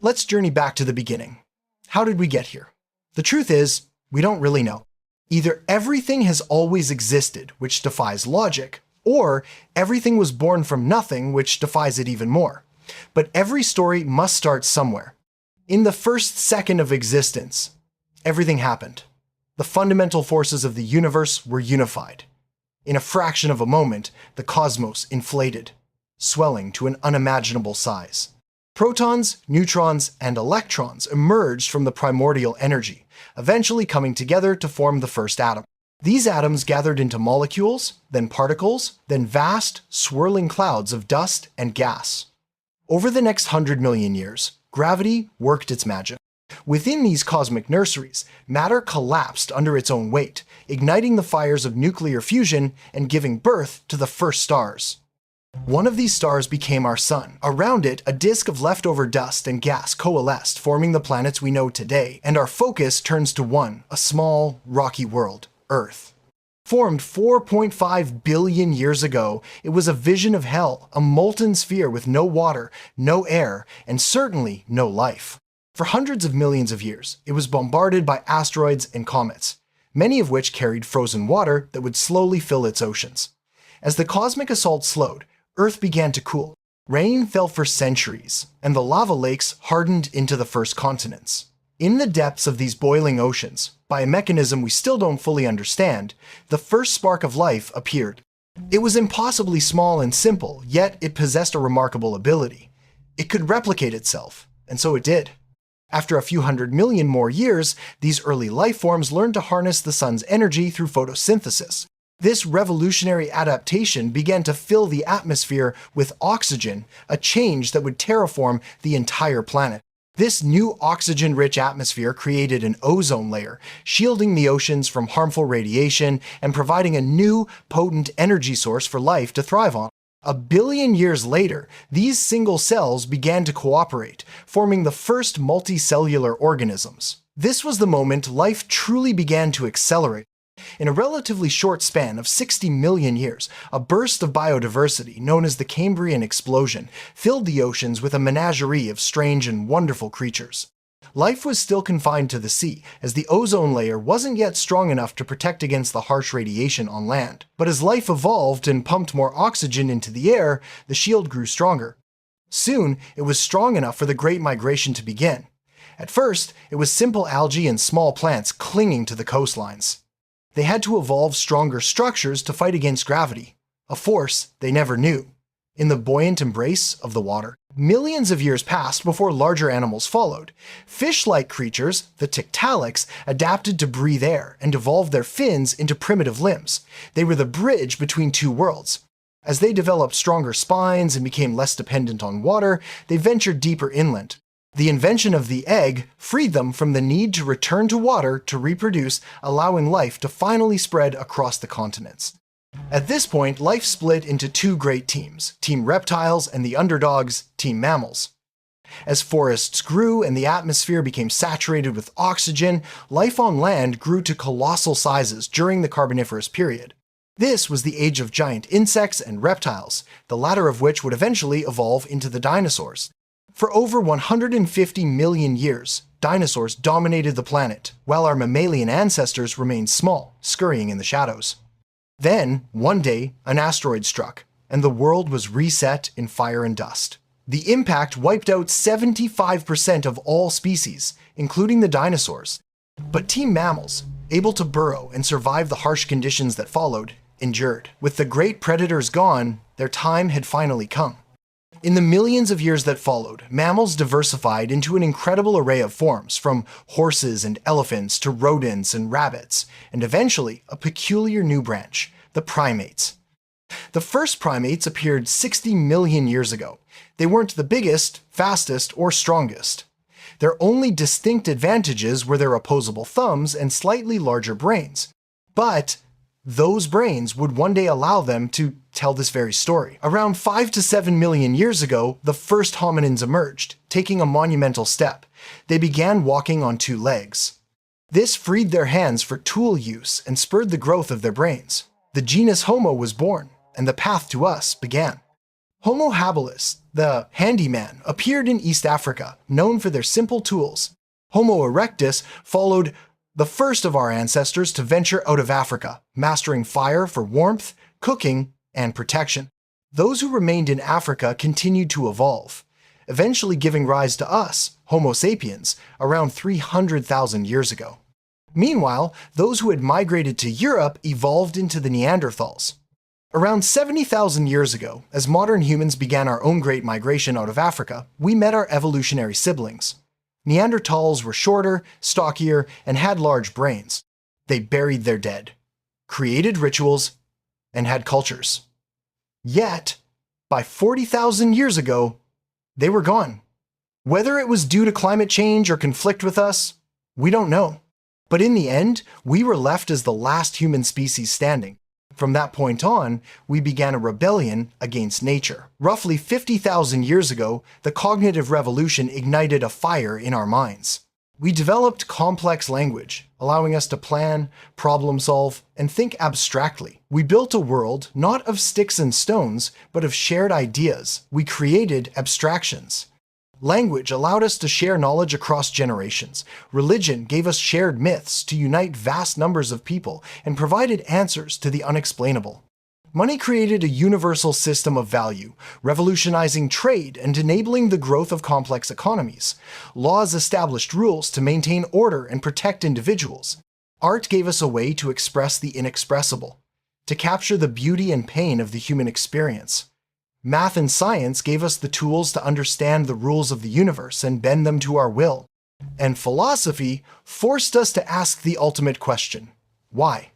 Let's journey back to the beginning. How did we get here? The truth is, we don't really know. Either everything has always existed, which defies logic, or everything was born from nothing, which defies it even more. But every story must start somewhere. In the first second of existence, everything happened. The fundamental forces of the universe were unified. In a fraction of a moment, the cosmos inflated, swelling to an unimaginable size. Protons, neutrons, and electrons emerged from the primordial energy, eventually coming together to form the first atom. These atoms gathered into molecules, then particles, then vast, swirling clouds of dust and gas. Over the next 100 million years, gravity worked its magic. Within these cosmic nurseries, matter collapsed under its own weight, igniting the fires of nuclear fusion and giving birth to the first stars. One of these stars became our sun. Around it, a disk of leftover dust and gas coalesced, forming the planets we know today, and our focus turns to one, a small, rocky world, Earth. Formed 4.5 billion years ago, it was a vision of hell, a molten sphere with no water, no air, and certainly no life. For hundreds of millions of years, it was bombarded by asteroids and comets, many of which carried frozen water that would slowly fill its oceans. As the cosmic assault slowed, Earth began to cool. Rain fell for centuries, and the lava lakes hardened into the first continents. In the depths of these boiling oceans, by a mechanism we still don't fully understand, the first spark of life appeared. It was impossibly small and simple, yet it possessed a remarkable ability. It could replicate itself, and so it did. After a few 100 million more years, these early life forms learned to harness the sun's energy through photosynthesis. This revolutionary adaptation began to fill the atmosphere with oxygen, a change that would terraform the entire planet. This new oxygen-rich atmosphere created an ozone layer, shielding the oceans from harmful radiation and providing a new, potent energy source for life to thrive on. 1 billion years later, these single cells began to cooperate, forming the first multicellular organisms. This was the moment life truly began to accelerate. In a relatively short span of 60 million years, a burst of biodiversity, known as the Cambrian explosion, filled the oceans with a menagerie of strange and wonderful creatures. Life was still confined to the sea, as the ozone layer wasn't yet strong enough to protect against the harsh radiation on land. But as life evolved and pumped more oxygen into the air, the shield grew stronger. Soon, it was strong enough for the Great Migration to begin. At first, it was simple algae and small plants clinging to the coastlines. They had to evolve stronger structures to fight against gravity, a force they never knew. In the buoyant embrace of the water, millions of years passed before larger animals followed. Fish-like creatures, the Tiktaalics, adapted to breathe air and evolved their fins into primitive limbs. They were the bridge between two worlds. As they developed stronger spines and became less dependent on water, they ventured deeper inland. The invention of the egg freed them from the need to return to water to reproduce, allowing life to finally spread across the continents. At this point, life split into two great teams, Team Reptiles and the underdogs, Team Mammals. As forests grew and the atmosphere became saturated with oxygen, life on land grew to colossal sizes during the Carboniferous period. This was the age of giant insects and reptiles, the latter of which would eventually evolve into the dinosaurs. For over 150 million years, dinosaurs dominated the planet, while our mammalian ancestors remained small, scurrying in the shadows. Then, one day, an asteroid struck, and the world was reset in fire and dust. The impact wiped out 75% of all species, including the dinosaurs. But Team Mammals, able to burrow and survive the harsh conditions that followed, endured. With the great predators gone, their time had finally come. In the millions of years that followed, mammals diversified into an incredible array of forms, from horses and elephants to rodents and rabbits, and eventually a peculiar new branch, the primates. The first primates appeared 60 million years ago. They weren't the biggest, fastest, or strongest. Their only distinct advantages were their opposable thumbs and slightly larger brains. But those brains would one day allow them to tell this very story. Around 5 to 7 million years ago, the first hominins emerged, taking a monumental step. They began walking on two legs. This freed their hands for tool use and spurred the growth of their brains. The genus Homo was born, and the path to us began. Homo habilis, the handyman, appeared in East Africa, known for their simple tools. Homo erectus followed the first of our ancestors to venture out of Africa, mastering fire for warmth, cooking, and protection. Those who remained in Africa continued to evolve, eventually giving rise to us, Homo sapiens, around 300,000 years ago. Meanwhile, those who had migrated to Europe evolved into the Neanderthals. Around 70,000 years ago, as modern humans began our own great migration out of Africa, we met our evolutionary siblings. Neanderthals were shorter, stockier, and had large brains. They buried their dead, created rituals, and had cultures. Yet, by 40,000 years ago, they were gone. Whether it was due to climate change or conflict with us, we don't know. But in the end, we were left as the last human species standing. From that point on, we began a rebellion against nature. Roughly 50,000 years ago, the cognitive revolution ignited a fire in our minds. We developed complex language, allowing us to plan, problem solve, and think abstractly. We built a world not of sticks and stones, but of shared ideas. We created abstractions. Language allowed us to share knowledge across generations. Religion gave us shared myths to unite vast numbers of people and provided answers to the unexplainable. Money created a universal system of value, revolutionizing trade and enabling the growth of complex economies. Laws established rules to maintain order and protect individuals. Art gave us a way to express the inexpressible, to capture the beauty and pain of the human experience. Math and science gave us the tools to understand the rules of the universe and bend them to our will. And philosophy forced us to ask the ultimate question: why?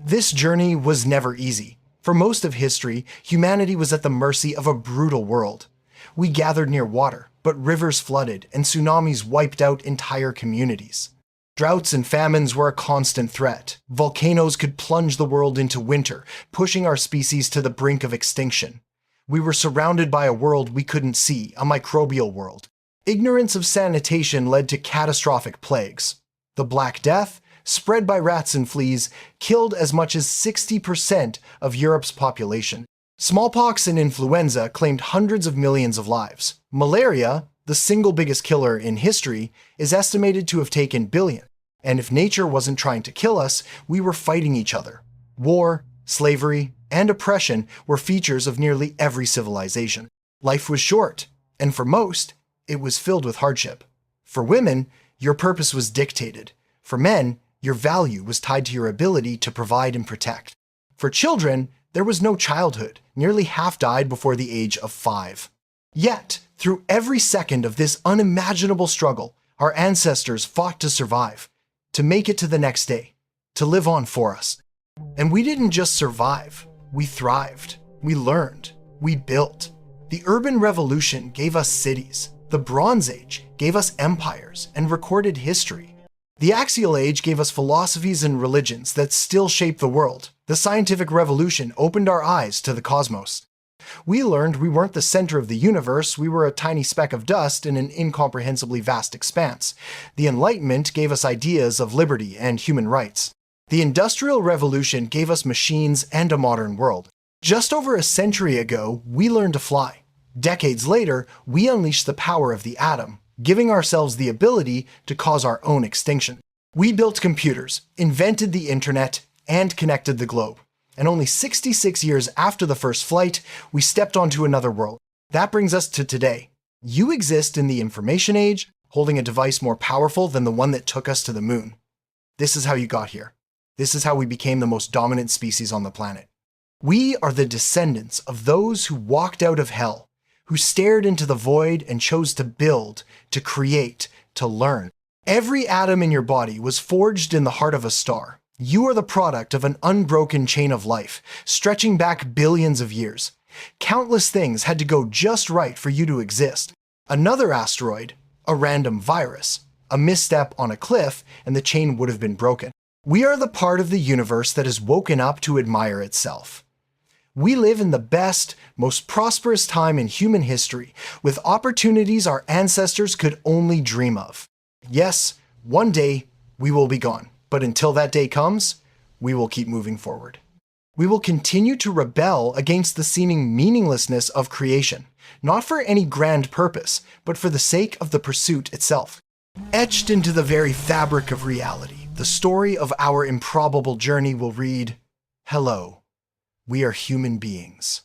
This journey was never easy. For most of history, humanity was at the mercy of a brutal world. We gathered near water, but rivers flooded and tsunamis wiped out entire communities. Droughts and famines were a constant threat. Volcanoes could plunge the world into winter, pushing our species to the brink of extinction. We were surrounded by a world we couldn't see, a microbial world. Ignorance of sanitation led to catastrophic plagues. The Black Death, spread by rats and fleas, killed as much as 60% of Europe's population. Smallpox and influenza claimed hundreds of millions of lives. Malaria, the single biggest killer in history, is estimated to have taken billions. And if nature wasn't trying to kill us, we were fighting each other. War, slavery, and oppression were features of nearly every civilization. Life was short, and for most, it was filled with hardship. For women, your purpose was dictated. For men, your value was tied to your ability to provide and protect. For children, there was no childhood. Nearly half died before the age of 5. Yet, through every second of this unimaginable struggle, our ancestors fought to survive, to make it to the next day, to live on for us. And we didn't just survive. We thrived, we learned, we built. The urban revolution gave us cities. The Bronze Age gave us empires and recorded history. The Axial Age gave us philosophies and religions that still shape the world. The scientific revolution opened our eyes to the cosmos. We learned we weren't the center of the universe, we were a tiny speck of dust in an incomprehensibly vast expanse. The Enlightenment gave us ideas of liberty and human rights. The Industrial Revolution gave us machines and a modern world. Just over a century ago, we learned to fly. Decades later, we unleashed the power of the atom, giving ourselves the ability to cause our own extinction. We built computers, invented the internet, and connected the globe. And only 66 years after the first flight, we stepped onto another world. That brings us to today. You exist in the information age, holding a device more powerful than the one that took us to the moon. This is how you got here. This is how we became the most dominant species on the planet. We are the descendants of those who walked out of hell, who stared into the void and chose to build, to create, to learn. Every atom in your body was forged in the heart of a star. You are the product of an unbroken chain of life, stretching back billions of years. Countless things had to go just right for you to exist. Another asteroid, a random virus, a misstep on a cliff, and the chain would have been broken. We are the part of the universe that has woken up to admire itself. We live in the best, most prosperous time in human history, with opportunities our ancestors could only dream of. Yes, one day we will be gone, but until that day comes, we will keep moving forward. We will continue to rebel against the seeming meaninglessness of creation, not for any grand purpose, but for the sake of the pursuit itself. Etched into the very fabric of reality, the story of our improbable journey will read, "Hello, we are human beings."